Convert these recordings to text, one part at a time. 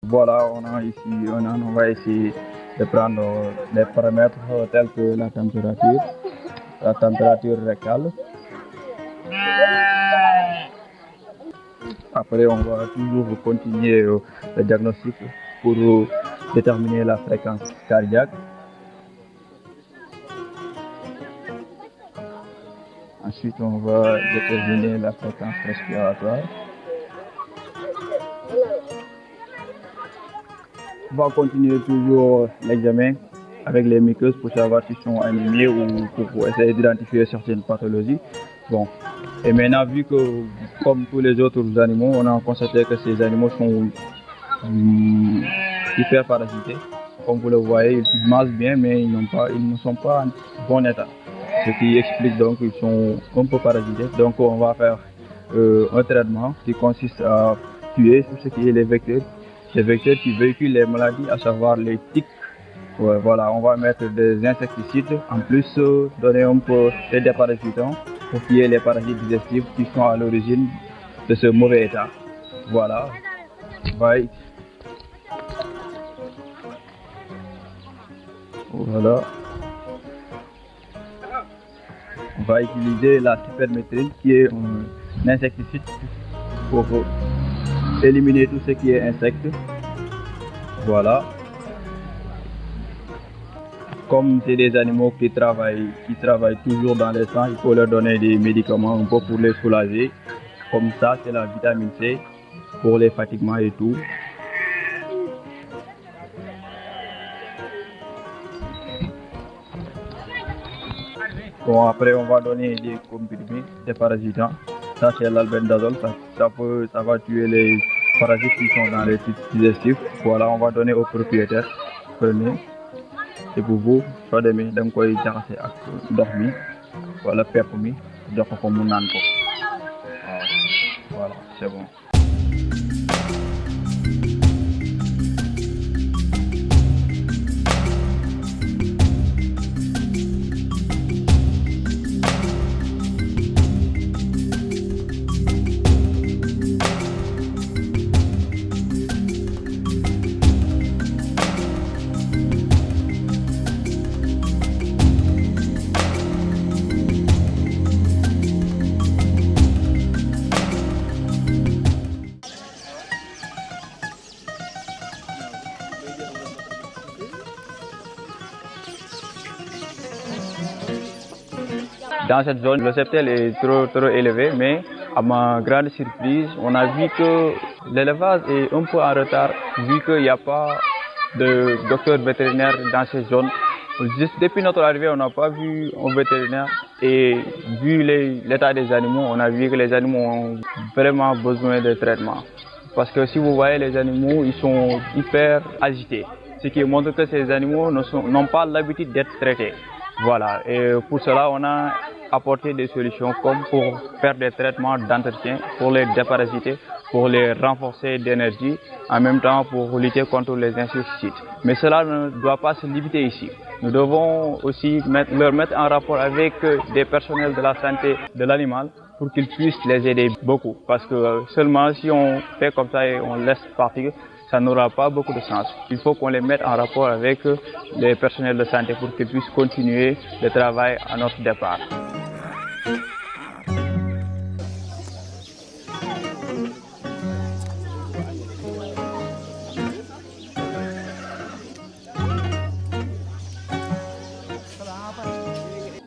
Voilà, on a ici on va essayer de prendre les paramètres tels que la température rectale. Après, on va toujours continuer le diagnostic pour déterminer la fréquence cardiaque. Ensuite, on va déterminer la fréquence respiratoire. On va continuer toujours l'examen avec les muqueuses pour savoir s'ils sont anémiés ou pour essayer d'identifier certaines pathologies. Bon. Et maintenant, vu que, comme tous les autres animaux, on a constaté que ces animaux sont hyper parasités. Comme vous le voyez, ils mangent bien, mais ils ne sont pas en bon état. Ce qui explique donc qu'ils sont un peu parasités. Donc, on va faire un traitement qui consiste à tuer tout ce qui est les vecteurs qui véhiculent les maladies, à savoir les tiques. Ouais, voilà, on va mettre des insecticides, en plus donner un peu de déparasitants pour tuer les parasites digestifs qui sont à l'origine de ce mauvais état. Voilà. Bye. Voilà. On va utiliser la superméthrine qui est un insecticide pour éliminer tout ce qui est insectes. Voilà. Comme c'est des animaux qui travaillent toujours dans les sangs, il faut leur donner des médicaments un peu pour les soulager. Comme ça, c'est la vitamine C pour les fatiguements et tout. Bon, après, on va donner des comprimés, des parasitants. Ça, c'est l'albendazole. Ça va tuer les parasites qui sont dans les tubes digestifs. Voilà, on va donner au propriétaire. Prenez. C'est pour vous. Soit demain, donc, koy jaxase ak ndox mi wala pepp mi jox ko mu naan ko. Voilà, c'est bon. Dans cette zone, le septel est trop élevé, mais à ma grande surprise, on a vu que l'élevage est un peu en retard, vu qu'il n'y a pas de docteur vétérinaire dans cette zone. Juste depuis notre arrivée, on n'a pas vu un vétérinaire et vu l'état des animaux, on a vu que les animaux ont vraiment besoin de traitement. Parce que si vous voyez les animaux, ils sont hyper agités, ce qui montre que ces animaux n'ont pas l'habitude d'être traités. Voilà, et pour cela, on a apporté des solutions comme pour faire des traitements d'entretien, pour les déparasiter, pour les renforcer d'énergie, en même temps pour lutter contre les insecticides. Mais cela ne doit pas se limiter ici. Nous devons aussi leur mettre en rapport avec des personnels de la santé de l'animal pour qu'ils puissent les aider beaucoup. Parce que seulement si on fait comme ça et on laisse partir, ça n'aura pas beaucoup de sens. Il faut qu'on les mette en rapport avec les personnels de santé pour qu'ils puissent continuer le travail à notre départ.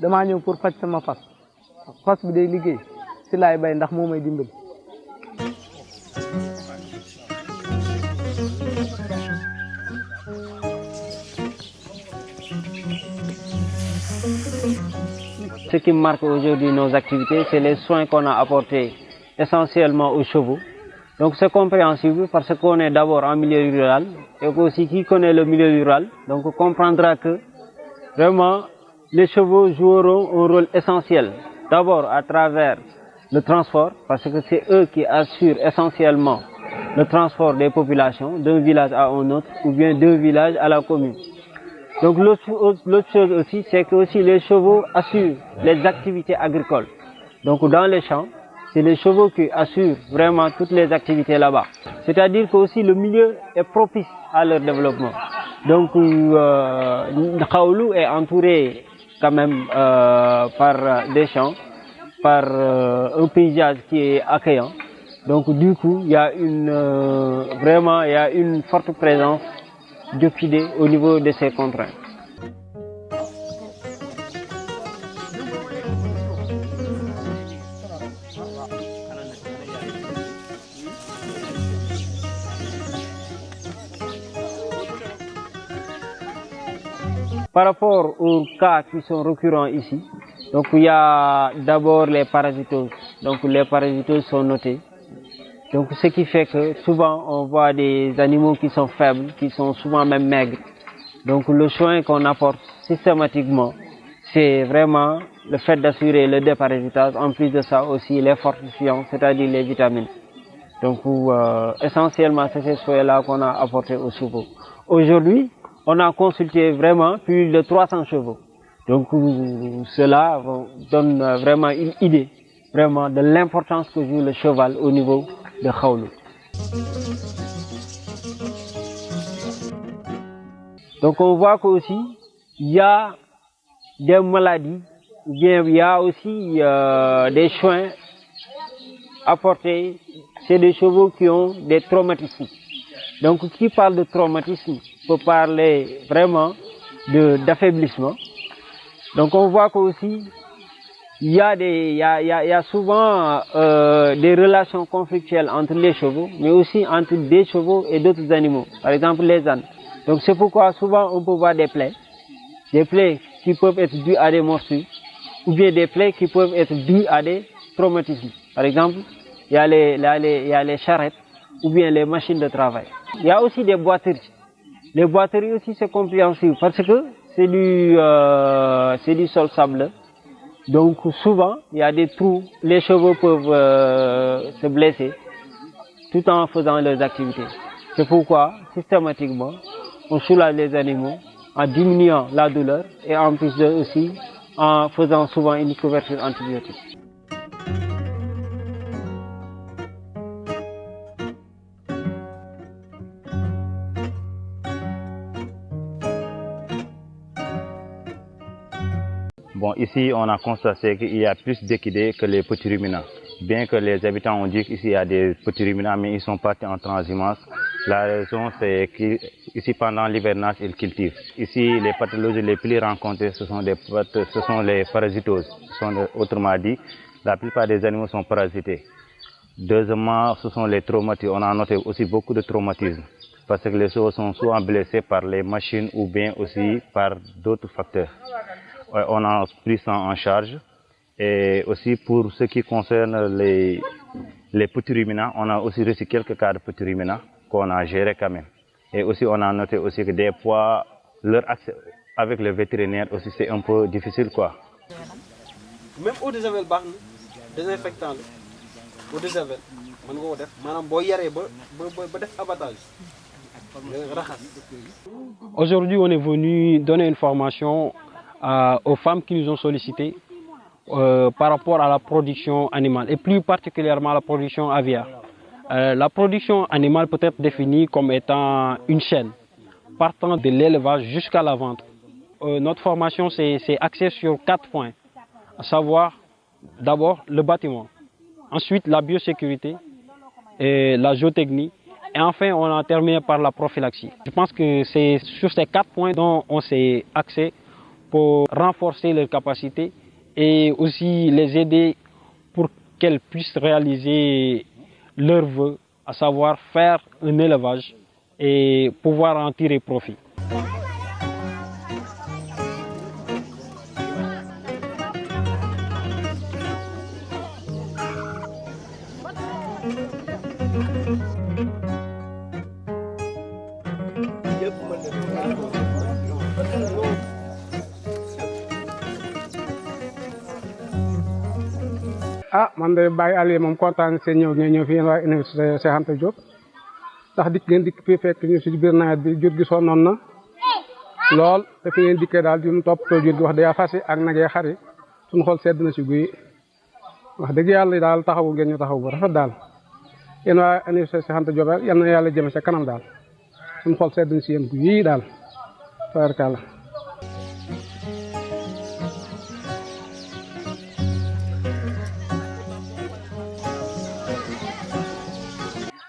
dama ñëw pour faj sama fas bi day liggéey si laay bay ndax moo may dimbali. Ce qui marque aujourd'hui nos activités, c'est les soins qu'on a apportés essentiellement aux chevaux. Donc c'est compréhensible parce qu'on est d'abord en milieu rural et aussi qui connaît le milieu rural, donc comprendra que vraiment les chevaux joueront un rôle essentiel. D'abord à travers le transport, parce que c'est eux qui assurent essentiellement le transport des populations d'un village à un autre ou bien d'un village à la commune. Donc l'autre chose aussi, c'est que aussi les chevaux assurent les activités agricoles. Donc dans les champs, c'est les chevaux qui assurent vraiment toutes les activités là-bas. C'est-à-dire que aussi le milieu est propice à leur développement. Donc Khaoulou est entouré quand même par des champs, par un paysage qui est accueillant. Donc du coup, il y a vraiment une forte présence d'orchidées au niveau de ces contraintes. Par rapport aux cas qui sont récurrents ici, donc il y a d'abord les parasitoses. Donc les parasitoses sont notées. Donc ce qui fait que souvent on voit des animaux qui sont faibles, qui sont souvent même maigres. Donc le soin qu'on apporte systématiquement, c'est vraiment le fait d'assurer le déparasitage, en plus de ça aussi les fortifiants, c'est-à-dire les vitamines. Donc essentiellement c'est ces soins-là qu'on a apportés aux chevaux. Aujourd'hui, on a consulté vraiment plus de 300 chevaux. Donc cela donne vraiment une idée vraiment de l'importance que joue le cheval au niveau de Khaoulou. Donc on voit qu'aussi il y a des maladies, ou bien il y a aussi des soins apportés chez des chevaux qui ont des traumatismes. Donc qui parle de traumatisme peut parler vraiment d'affaiblissement. Donc on voit qu'aussi il y a souvent des relations conflictuelles entre les chevaux, mais aussi entre des chevaux et d'autres animaux, par exemple les ânes. Donc c'est pourquoi souvent on peut voir des plaies qui peuvent être dues à des morsures, ou bien des plaies qui peuvent être dues à des traumatismes. Par exemple, il y a les charrettes, ou bien les machines de travail. Il y a aussi des boiteries. Les boiteries aussi c'est compréhensible parce que c'est du sol sableux. Donc souvent il y a des trous, les chevaux peuvent se blesser tout en faisant leurs activités. C'est pourquoi systématiquement on soulage les animaux en diminuant la douleur et en plus de aussi en faisant souvent une couverture antibiotique. Bon, ici, on a constaté qu'il y a plus d'équidés que les petits ruminants. Bien que les habitants ont dit qu'ici, il y a des petits ruminants, mais ils sont partis en transhumance. La raison, c'est qu'ici, pendant l'hivernage, ils cultivent. Ici, les pathologies les plus rencontrées, ce sont les parasitoses. Autrement dit, la plupart des animaux sont parasités. Deuxièmement, ce sont les traumatismes. On a noté aussi beaucoup de traumatismes. Parce que les chevaux sont souvent blessés par les machines ou bien aussi par d'autres facteurs. On a pris ça en charge. Et aussi pour ce qui concerne les petits ruminants, on a aussi reçu quelques cas de petits ruminants qu'on a gérés quand même. Et aussi on a noté aussi que des fois, leur accès avec le vétérinaire aussi c'est un peu difficile quoi. Même eau de javel baax na désinfectant la eau de javel mën nga ko def maanaam boo yaree ba def abattage nga raxas. Aujourd'hui, on est venu donner une formation aux femmes qui nous ont sollicité par rapport à la production animale et plus particulièrement la production aviaire. La production animale peut être définie comme étant une chaîne partant de l'élevage jusqu'à la vente. Notre formation c'est axé sur 4 points, à savoir d'abord le bâtiment, ensuite la biosécurité, et la géotechnie et enfin on a terminé par la prophylaxie. Je pense que c'est sur ces 4 points dont on s'est axé pour renforcer leurs capacités et aussi les aider pour qu'elles puissent réaliser leur vœu, à savoir faire un élevage et pouvoir en tirer profit. ah man de Baye Aliou moom kontaan seen ñëw fii waa université Cheikh Anta Diop ndax ngeen dikk fii fekk ñu si biir nawet bi jur gi sonnoon na lool te fi ngeen dikkee daal di mu toppatoo jur gi wax dëgg fas yi ak nag yi xar yi suñu xol sedd na si guy wax dëgg yàlla daal taxawu ngeen ñu taxaw bu rafet daal yéen waa université Cheikh Anta Diop yal na yàlla jëme ca kanam daal suñu xol sedduñ si yéen bu yii daal tabaarkalla.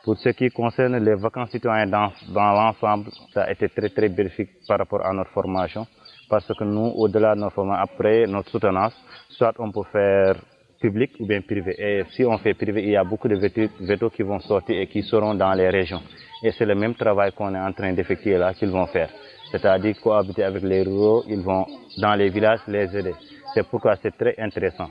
Pour ce qui concerne les vacances citoyennes dans l'ensemble, ça a été très bénéfique par rapport à notre formation. Parce que nous, au-delà de notre formation, après notre soutenance, soit on peut faire public ou bien privé. Et si on fait privé, il y a beaucoup de vétos qui vont sortir et qui seront dans les régions. Et c'est le même travail qu'on est en train d'effectuer là qu'ils vont faire. C'est-à-dire cohabiter avec les ruraux, ils vont dans les villages les aider. C'est pourquoi c'est très intéressant.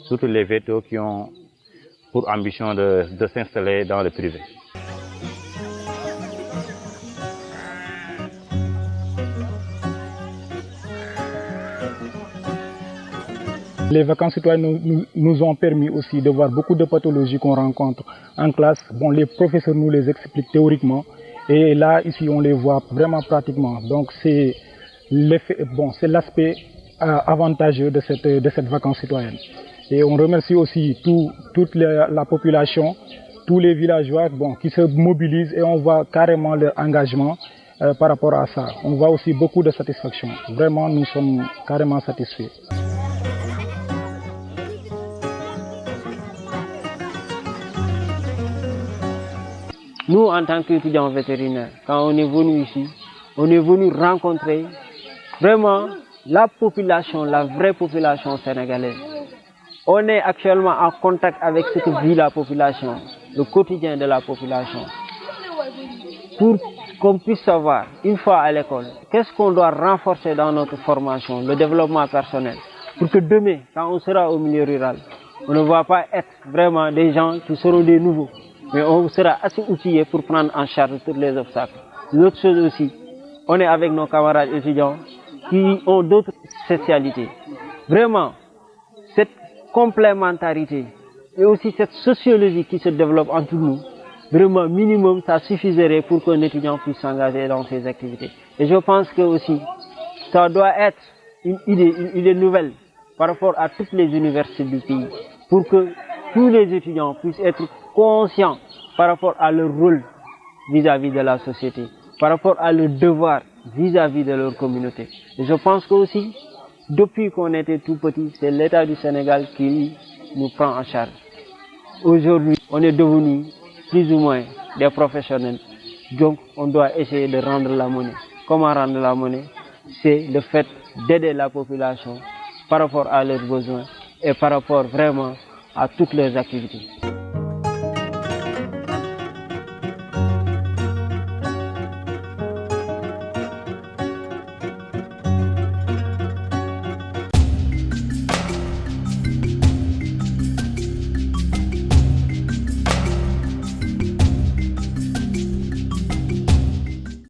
Surtout les vétos qui ont pour ambition de s'installer dans le privé. Les vacances citoyennes nous ont permis aussi de voir beaucoup de pathologies qu'on rencontre en classe. Bon, les professeurs nous les expliquent théoriquement et là, ici, on les voit vraiment pratiquement. Donc, c'est l'aspect avantageux de cette vacance citoyenne. Et on remercie aussi toute la population, tous les villageois qui se mobilisent et on voit carrément leur engagement par rapport à ça. On voit aussi beaucoup de satisfaction. Vraiment, nous sommes carrément satisfaits. Nous, en tant qu'étudiants vétérinaires, quand on est venu ici, on est venu rencontrer vraiment la population, la vraie population sénégalaise. On est actuellement en contact avec ce que vit la population, le quotidien de la population. Pour qu'on puisse savoir, une fois à l'école, qu'est-ce qu'on doit renforcer dans notre formation, le développement personnel, pour que demain, quand on sera au milieu rural, on ne va pas être vraiment des gens qui seront des nouveaux, mais on sera assez outillés pour prendre en charge tous les obstacles. L'autre chose aussi, on est avec nos camarades étudiants qui ont d'autres spécialités. Vraiment, cette complémentarité et aussi cette sociologie qui se développe entre nous, vraiment minimum, ça suffirait pour qu'un étudiant puisse s'engager dans ces activités. Et je pense que aussi, ça doit être une idée nouvelle par rapport à toutes les universités du pays, pour que tous les étudiants puissent être conscients par rapport à leur rôle vis-à-vis de la société, par rapport à leur devoir vis-à-vis de leur communauté. Et je pense que aussi, depuis qu'on était tout petit, c'est l'État du Sénégal qui nous prend en charge. Aujourd'hui, on est devenus plus ou moins des professionnels. Donc, on doit essayer de rendre la monnaie. Comment rendre la monnaie? C'est le fait d'aider la population par rapport à leurs besoins et par rapport vraiment à toutes leurs activités.